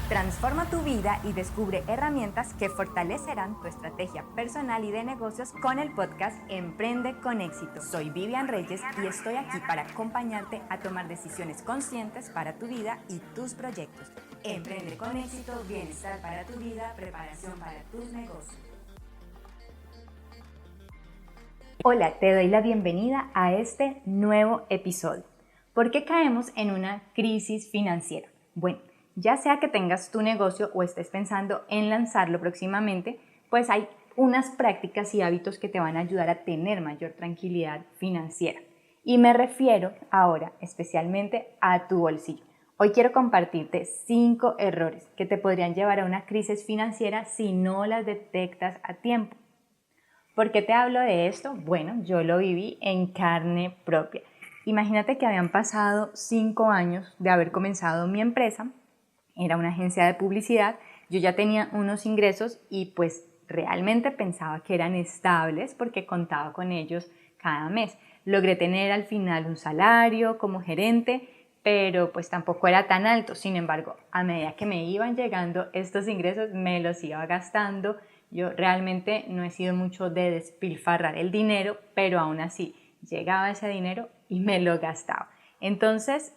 Transforma tu vida y descubre herramientas que fortalecerán tu estrategia personal y de negocios con el podcast Emprende con Éxito. Soy Vivian Reyes y estoy aquí para acompañarte a tomar decisiones conscientes para tu vida y tus proyectos. Emprende con Éxito, bienestar para tu vida, preparación para tus negocios. Hola, te doy la bienvenida a este nuevo episodio. ¿Por qué caemos en una crisis financiera? Bueno, ya sea que tengas tu negocio o estés pensando en lanzarlo próximamente, pues hay unas prácticas y hábitos que te van a ayudar a tener mayor tranquilidad financiera. Y me refiero ahora especialmente a tu bolsillo. Hoy quiero compartirte 5 errores que te podrían llevar a una crisis financiera si no las detectas a tiempo. ¿Por qué te hablo de esto? Bueno, yo lo viví en carne propia. Imagínate que habían pasado 5 años de haber comenzado mi empresa. Era una agencia de publicidad, yo ya tenía unos ingresos y pues realmente pensaba que eran estables porque contaba con ellos cada mes. Logré tener al final un salario como gerente, pero pues tampoco era tan alto. Sin embargo, a medida que me iban llegando estos ingresos, me los iba gastando. Yo realmente no he sido mucho de despilfarrar el dinero, pero aún así llegaba ese dinero y me lo gastaba. Entonces,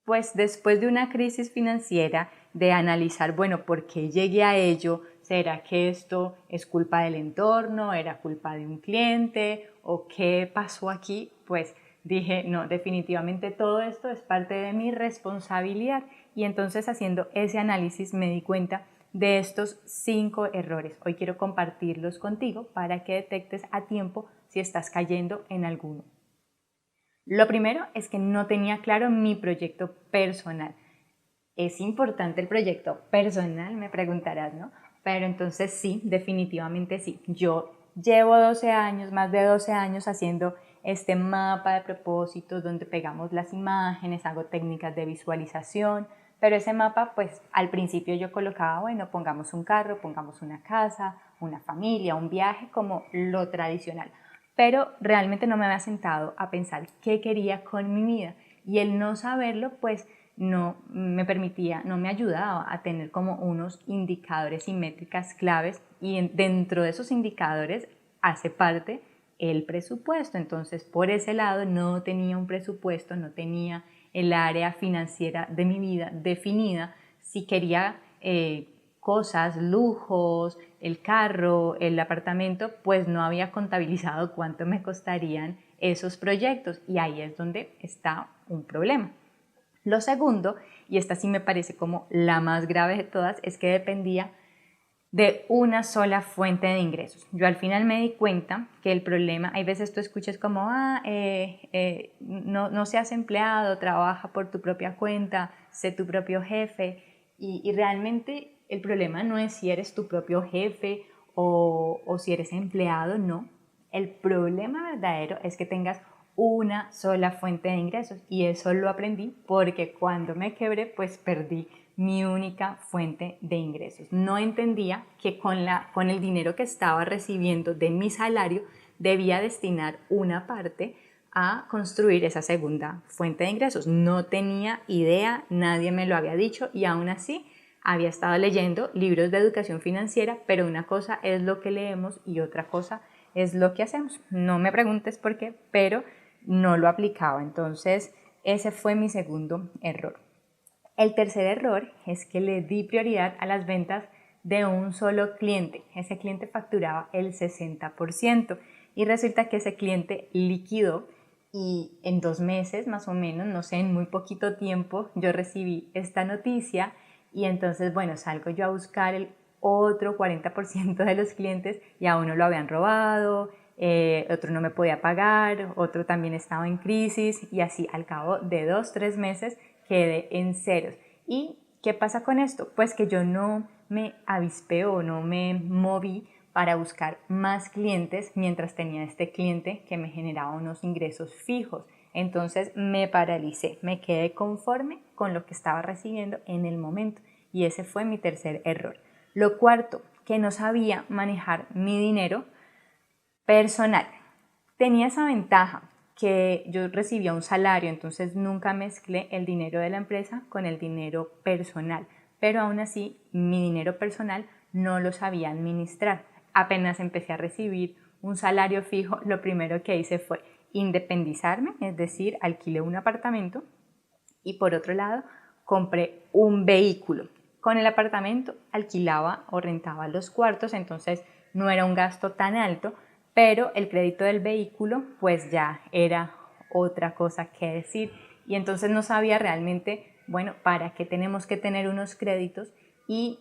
pues después de una crisis financiera, de analizar, bueno, ¿por qué llegué a ello? ¿Será que esto es culpa del entorno? ¿Era culpa de un cliente? ¿O qué pasó aquí? Pues dije, no, definitivamente todo esto es parte de mi responsabilidad. Y entonces haciendo ese análisis me di cuenta de estos 5 errores. Hoy quiero compartirlos contigo para que detectes a tiempo si estás cayendo en alguno. Lo primero es que no tenía claro mi proyecto personal. Es importante el proyecto personal, me preguntarás, ¿no? Pero entonces sí, definitivamente sí. Yo llevo 12 años, más de 12 años haciendo este mapa de propósitos donde pegamos las imágenes, hago técnicas de visualización, pero ese mapa, pues al principio yo colocaba, bueno, pongamos un carro, pongamos una casa, una familia, un viaje, como lo tradicional. Pero realmente no me había sentado a pensar qué quería con mi vida. Y el no saberlo, pues no me permitía, no me ayudaba a tener como unos indicadores y métricas claves. Y dentro de esos indicadores hace parte el presupuesto. Entonces, por ese lado no tenía un presupuesto, no tenía el área financiera de mi vida definida. Si quería cosas, lujos, el carro, el apartamento, pues no había contabilizado cuánto me costarían esos proyectos y ahí es donde está un problema. Lo segundo, y esta sí me parece como la más grave de todas, es que dependía de una sola fuente de ingresos. Yo al final me di cuenta que el problema, hay veces tú escuchas como, no seas empleado, trabaja por tu propia cuenta, sé tu propio jefe, y realmente el problema no es si eres tu propio jefe o si eres empleado, no. El problema verdadero es que tengas una sola fuente de ingresos y eso lo aprendí porque cuando me quebré pues perdí mi única fuente de ingresos. No entendía que con el dinero que estaba recibiendo de mi salario debía destinar una parte a construir esa segunda fuente de ingresos. No tenía idea, nadie me lo había dicho y aún así había estado leyendo libros de educación financiera, pero una cosa es lo que leemos y otra cosa es lo que hacemos. No me preguntes por qué, pero no lo aplicaba. Entonces, ese fue mi segundo error. El tercer error es que le di prioridad a las ventas de un solo cliente. Ese cliente facturaba el 60% y resulta que ese cliente liquidó y en 2 meses más o menos, no sé, en muy poquito tiempo yo recibí esta noticia y entonces, bueno, salgo yo a buscar el otro 40% de los clientes y a uno lo habían robado, otro no me podía pagar, otro también estaba en crisis y así al cabo de 2-3 meses quedé en ceros. ¿Y qué pasa con esto? Pues que yo no me avispé o no me moví para buscar más clientes mientras tenía este cliente que me generaba unos ingresos fijos. Entonces me paralicé, me quedé conforme con lo que estaba recibiendo en el momento y ese fue mi tercer error. Lo cuarto, que no sabía manejar mi dinero personal. Tenía esa ventaja que yo recibía un salario, entonces nunca mezclé el dinero de la empresa con el dinero personal. pero aún así mi dinero personal no lo sabía administrar. Apenas empecé a recibir un salario fijo, lo primero que hice fue independizarme, es decir, alquilé un apartamento y por otro lado compré un vehículo. Con el apartamento alquilaba o rentaba los cuartos, entonces no era un gasto tan alto, pero el crédito del vehículo pues ya era otra cosa que decir y entonces no sabía realmente, bueno, para qué tenemos que tener unos créditos y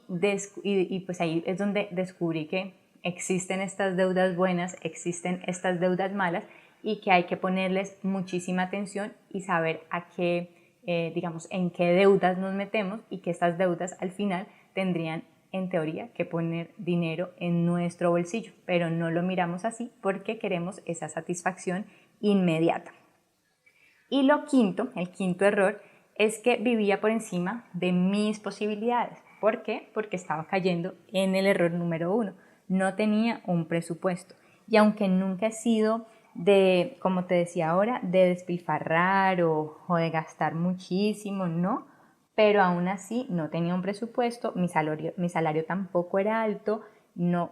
pues ahí es donde descubrí que existen estas deudas buenas, existen estas deudas malas y que hay que ponerles muchísima atención y saber a qué, digamos, en qué deudas nos metemos y que estas deudas al final tendrían en teoría que poner dinero en nuestro bolsillo, pero no lo miramos así porque queremos esa satisfacción inmediata. Y el quinto error, es que vivía por encima de mis posibilidades. ¿Por qué? Porque estaba cayendo en el error número 1. No tenía un presupuesto. Y aunque nunca he sido de, como te decía ahora, de despilfarrar o de gastar muchísimo, no, pero aún así no tenía un presupuesto, mi salario tampoco era alto, no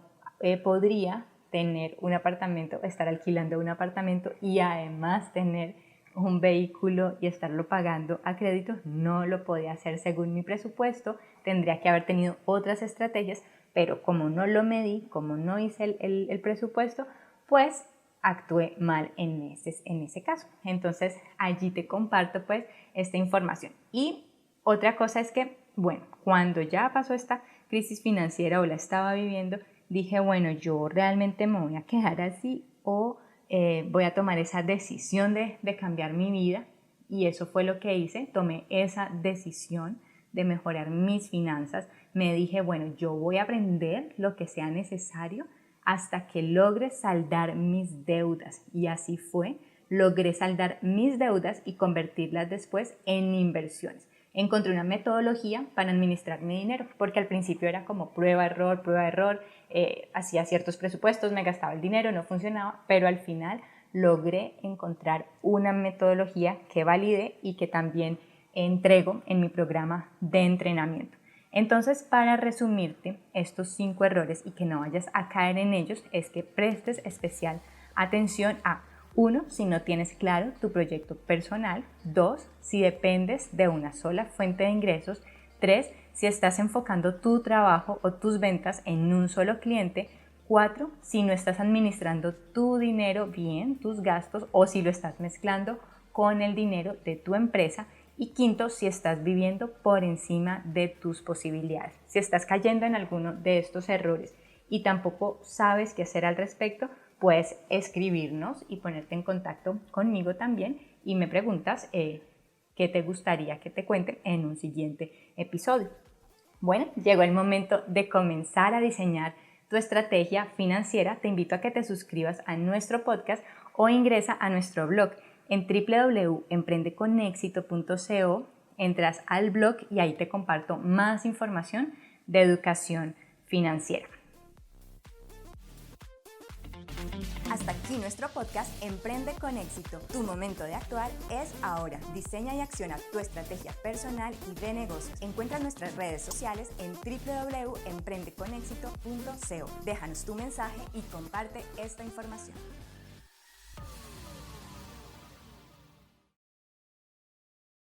podría tener un apartamento, estar alquilando un apartamento y además tener un vehículo y estarlo pagando a crédito, no lo podía hacer según mi presupuesto, tendría que haber tenido otras estrategias, pero como no lo medí, como no hice el presupuesto, pues actué mal en ese caso. Entonces allí te comparto pues esta información. Y otra cosa es que, bueno, cuando ya pasó esta crisis financiera o la estaba viviendo, dije, bueno, yo realmente me voy a quedar así o voy a tomar esa decisión de cambiar mi vida y eso fue lo que hice, tomé esa decisión de mejorar mis finanzas, me dije, bueno, yo voy a aprender lo que sea necesario hasta que logre saldar mis deudas y así fue, logré saldar mis deudas y convertirlas después en inversiones. Encontré una metodología para administrar mi dinero, porque al principio era como prueba, error, hacía ciertos presupuestos, me gastaba el dinero, no funcionaba, pero al final logré encontrar una metodología que valide y que también entrego en mi programa de entrenamiento. Entonces, para resumirte estos 5 errores y que no vayas a caer en ellos, es que prestes especial atención a 1. Si no tienes claro tu proyecto personal. 2. Si dependes de una sola fuente de ingresos. 3. Si estás enfocando tu trabajo o tus ventas en un solo cliente. 4. Si no estás administrando tu dinero bien, tus gastos, o si lo estás mezclando con el dinero de tu empresa. Y 5. Si estás viviendo por encima de tus posibilidades. Si estás cayendo en alguno de estos errores y tampoco sabes qué hacer al respecto, puedes escribirnos y ponerte en contacto conmigo también y me preguntas qué te gustaría que te cuente en un siguiente episodio. Bueno, llegó el momento de comenzar a diseñar tu estrategia financiera. Te invito a que te suscribas a nuestro podcast o ingresa a nuestro blog en www.emprendeconexito.co. Entras al blog y ahí te comparto más información de educación financiera. Hasta aquí nuestro podcast Emprende con Éxito. Tu momento de actuar es ahora. Diseña y acciona tu estrategia personal y de negocios. Encuentra nuestras redes sociales en www.emprendeconexito.co. Déjanos tu mensaje y comparte esta información.